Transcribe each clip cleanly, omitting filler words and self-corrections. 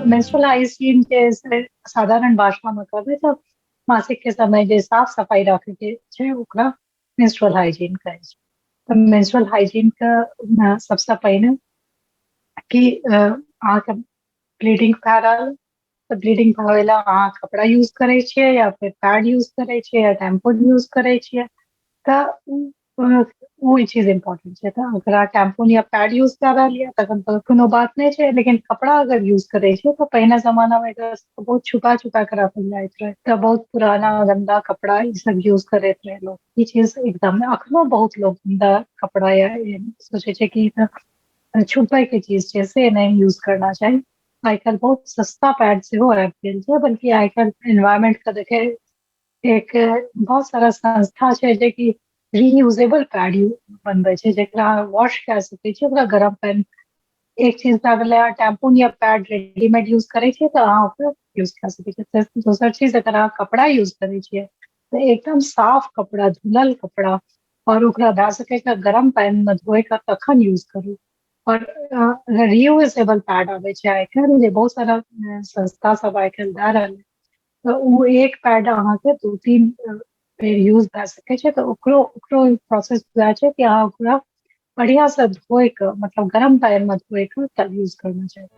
Menstrual hygiene के साधारण भाषाમાં कहबै તો मासिक के समय जे साफ सफाई रखे के छै ओकरा मेंस्ट्रुअल हाइजीन कहै छै। तऽ मेंस्ट्रुअल हाइजीन का सबसे पहिने कि अहाँके ब्लीडिंग भए रहल तऽ ब्लीडिंग भए ला अहाँ कपड़ा यूज करे छियै या फिर पैड यूज करे छियै या टैम्पून यूज करे छियै तऽ वो ई चीज इम्पोर्टेंट छै। तऽ अगर अहाँ टैम्पून या पैड यूज कर रहल यऽ तखन तऽ कोनो बात नहीं छै, लेकिन कपड़ा अगर यूज करे छियै तो पहिने जमाना में एकरा सबके बहुत छुपा छुपा के रखल जाइत रहे, तऽ बहुत पुराना गंदा कपड़ा ई सब यूज करैत रहे लोग। ई चीज एकदम अखनो बहुत लोग गंदा कपड़ा या सोचे छै कि ई तऽ छुपै के चीज छै से नहीं यूज करना चाहिए। आइ काल्हि बहुत सस्ता पैड सेहो आबि गेल छै, बल्कि आइ काल्हि एनवायरमेंट के देखे एक बहुत सारा संस्था छै जे कि रीयूजेबल पैड बनबै छै जेकरा वॉश कए सकै छी ओकरा गरम पानि। एक चीज भए गेलै अहाँ टैम्पून या पैड रेडीमेड यूज करे छियै तऽ अहाँ ओकरा यूज कए सकै छियै। दोसर चीज अगर अहाँ कपड़ा यूज करे छियै तऽ एकदम साफ कपड़ा, धुलल कपड़ा और ओकरा भए सकै तऽ गरम पानि में धोए कऽ तखन यूज करू। और रियूजेबल पैड आबै छै आइ काल्हि जे बहुत सारा संस्था सब आइ काल्हि दए रहल है, तऽ वो एक पैड अहाँके 2-3 बेर यूज भए सकै छै। तऽ ओकरो ओकरो प्रोसेस वएह छै कि अहाँ ओकरा बढ़िया से धोए के मतलब गरम पानी में धोए के तब यूज करना चाहिए।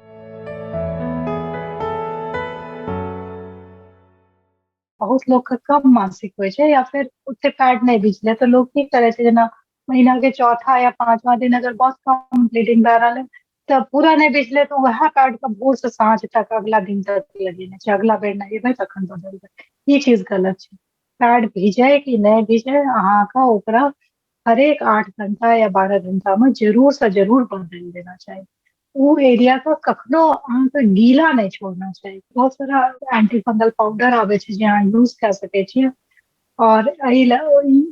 बहुत लोग के कम मासिक होइ छै या फिर ओते पैड नहीं बिछले तो लोग की करे छै, जेना महीना के चौथा या पांचवा दिन अगर बहुत कम ब्लीडिंग भए रहल है तो पूरा नहीं बिछले तो वह पैड के भोर से साँझ तक अगला दिन तक लगेने छै, अगला बेर नहेबै तखन बदलबै। ई चीज गलत छै। पैड भीजे कि नहीं भीजे अहाँके ओकरा हरेक 8 घंटा या 12 घंटा में जरूर से जरूर बदल देना चाहिए। वो एरिया को कखनो अहाँके गीला नहीं छोड़ना चाहिए। बहुत सारा एंटी फंगल पाउडर आवे छै जे अहाँ यूज कर सके छियै और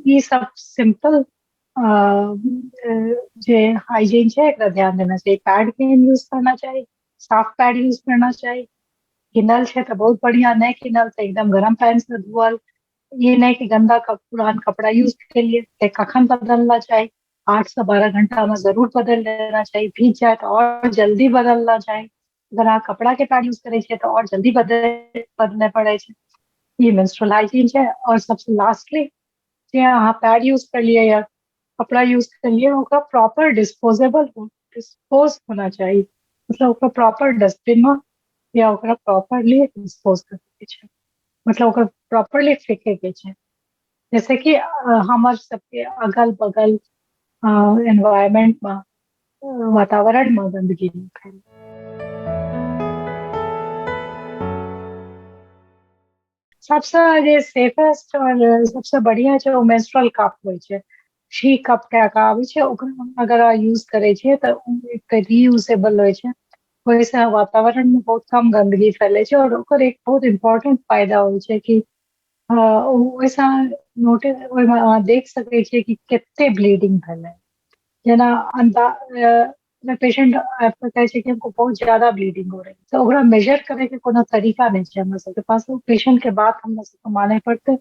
ई सब सिंपल जे हाइजीन छै एकरा ध्यान देना चाहिए। पैड के यूज करना चाहिए, साफ पैड यूज करना चाहिए। किनल छै तो बहुत बढ़िया, नहीं किनल तो एकदम गरम पानी से धोअल। ये नहीं कि गंदा पुरान कपड़ा यूज के लिए ते कखन बदलना चाहिए, 8 से 12 घंटा में जरूर बदल देना चाहिए। भीग जाए तो और जल्दी बदलना चाहिए। अगर आप कपड़ा के पैड यूज करे छियै तो और जल्दी बदलने पड़े छै। ये मेंस्ट्रुअल हाइजीन है। और सबसे लास्टली जे अहाँ पैड यूज कर लिए या कपड़ा यूज कर लिए ओकरा प्रॉपर डिस्पोज होना चाहिए, मतलब ओकरा प्रॉपर डस्टबिन में या ओकरा प्रॉपरली डिस्पोज करे छै, मतलब ओकरा प्रॉपरली फेंके के छै। जैसे कि हमर सबके अगल बगल एनवायरमेंट में वातावरण में गंदगी नहीं फैले। सबसे जे सेफेस्ट और सबसे बढ़िया छै ओ मेंस्ट्रुअल कप होइ छै। शी कप कए के आबै छै, ओकरा अगर अहाँ यूज करे छियै तऽ उ एक रीयूजेबल होइ छै। ओहिसे वातावरण में बहुत कम गंदगी फैले छै और ओकर एक बहुत इम्पोर्टेंट फायदा होइ छै कि ओहिसँ नोटिस ओहिमे अहाँ देख सकै छियै कि कते ब्लीडिंग भेलै। जेना पेशेंट आपको कहै छै कि हमको बहुत ज्यादा ब्लीडिंग हो रही है तो ओकरा मेजर करे के कोनो तरीका नहीं छै हमरा सबके पास। पेशेंट के बात हमरा सबके माने पड़ते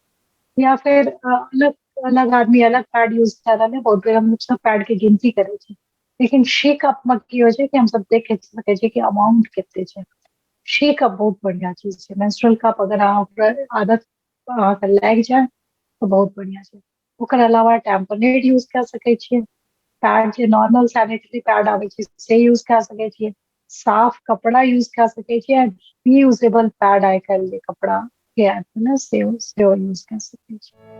या फिर अलग अलग आदमी अलग पैड यूज कर रहे हैं, बहुत बेर हम सब पैड के गिनती करे छी। लेकिन शी कप में की होइ छै कि हम सब देख सकै छियै कि अमाउंट कते छै। शी कप बहुत बढ़िया चीज छै। मेंस्ट्रुअल कप अगर अहाँ ओकर आदत अहाँके लागि जाए तो बहुत बढ़िया छै। ओकर अलावा टैम्पनेट यूज कर सकै छियै, पैड जे नॉर्मल सैनिटरी पैड आबै छै से यूज कर सकै छियै, साफ कपड़ा यूज कर सकै छियै। रीयूजेबल पैड आइ काल्हि जे कपड़ा के आयल है ना सेहो यूज कर सकै छियै।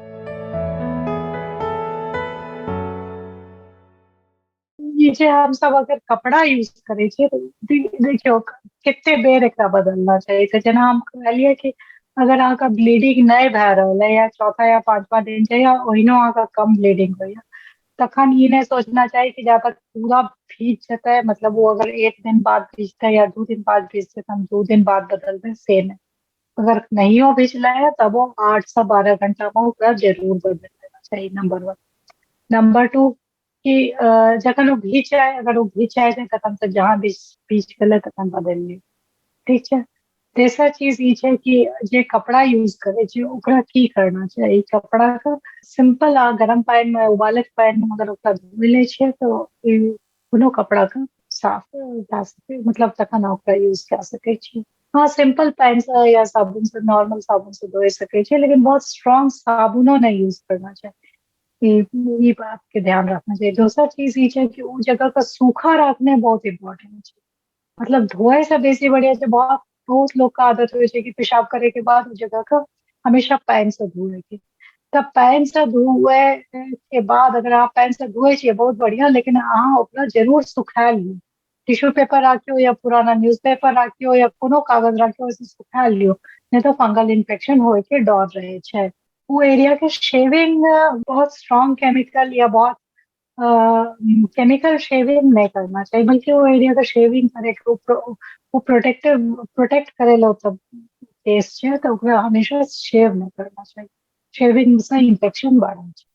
ये जे हम सब अगर कपड़ा यूज करे छियै तो देखियो कते बेर एकरा बदलना चाहिए। तो जेना हम कहलिए कि अगर अहाँके ब्लीडिंग नहीं भए रहल है या चौथा या पांचवा दिन छै या ओहिनो अहाँके कम ब्लीडिंग होइया तखन ई नहीं सोचना चाहिए कि जब तक पूरा भीज जेतै, मतलब वो अगर एक दिन बाद भीजतै या 2 दिन बाद भीजतै तो हम 2 दिन बाद बदलबै से नहीं। अगर नहियो भीजले है तब वो 8 से 12 घंटा में ओकरा जरूर बदल देना चाहिए, नंबर 1। नंबर 2 कि जखन वो भीज जाए, अगर वो भीज जाए छै तखन तऽ जहाँ बीज भीज गेलै तखन बदलि लियौ, ठीक छै। तेसर चीज ई छै कि जे कपड़ा यूज करे छै ओकरा की करना चाहिए। कपड़ा के सिंपल आ गरम पानी में उबालत पानी में अगर ओकरा धोइ लै छियै तो कोनो कपड़ा के साफ भए सकै, मतलब तखन ओकरा यूज कए सकै छी। हाँ, सिंपल पानि से या साबुन से, नॉर्मल साबुन से धोए सकै छी, लेकिन बहुत स्ट्रांग साबुनो नहीं यूज करना चाहिए। ई बात के ध्यान रखना चाहिए। दोसर चीज ई छै कि उ जगह का सूखा रखने बहुत इम्पोर्टेंट छै। मतलब धोए से बेसी बढ़िया छै, बहुत बहुत लोग का आदत होइ छै कि पेशाब करे के बाद उस जगह का हमेशा पानी से धोए के। तब पानी से धोए के बाद अगर अहाँ पानी से धोए छियै बहुत बढ़िया, लेकिन अहाँ ओकरा जरूर सुखा लियो। टिश्यू पेपर राखियो या पुराना न्यूज़पेपर राखियो या कोनो कागज राखियो, उसे सुखा लियो, नहीं तो फंगल इन्फेक्शन होए के डर रहे छै। वो एरिया के शेविंग बहुत स्ट्रॉन्ग केमिकल या बहुत केमिकल शेविंग नहीं करना चाहिए, बल्कि वो एरिया का शेविंग करे के वो प्रोटेक्ट करे ला तब केस छै, तो ओकरा हमेशा शेव नहीं करना चाहिए। शेविंग से इन्फेक्शन बढ़े छै।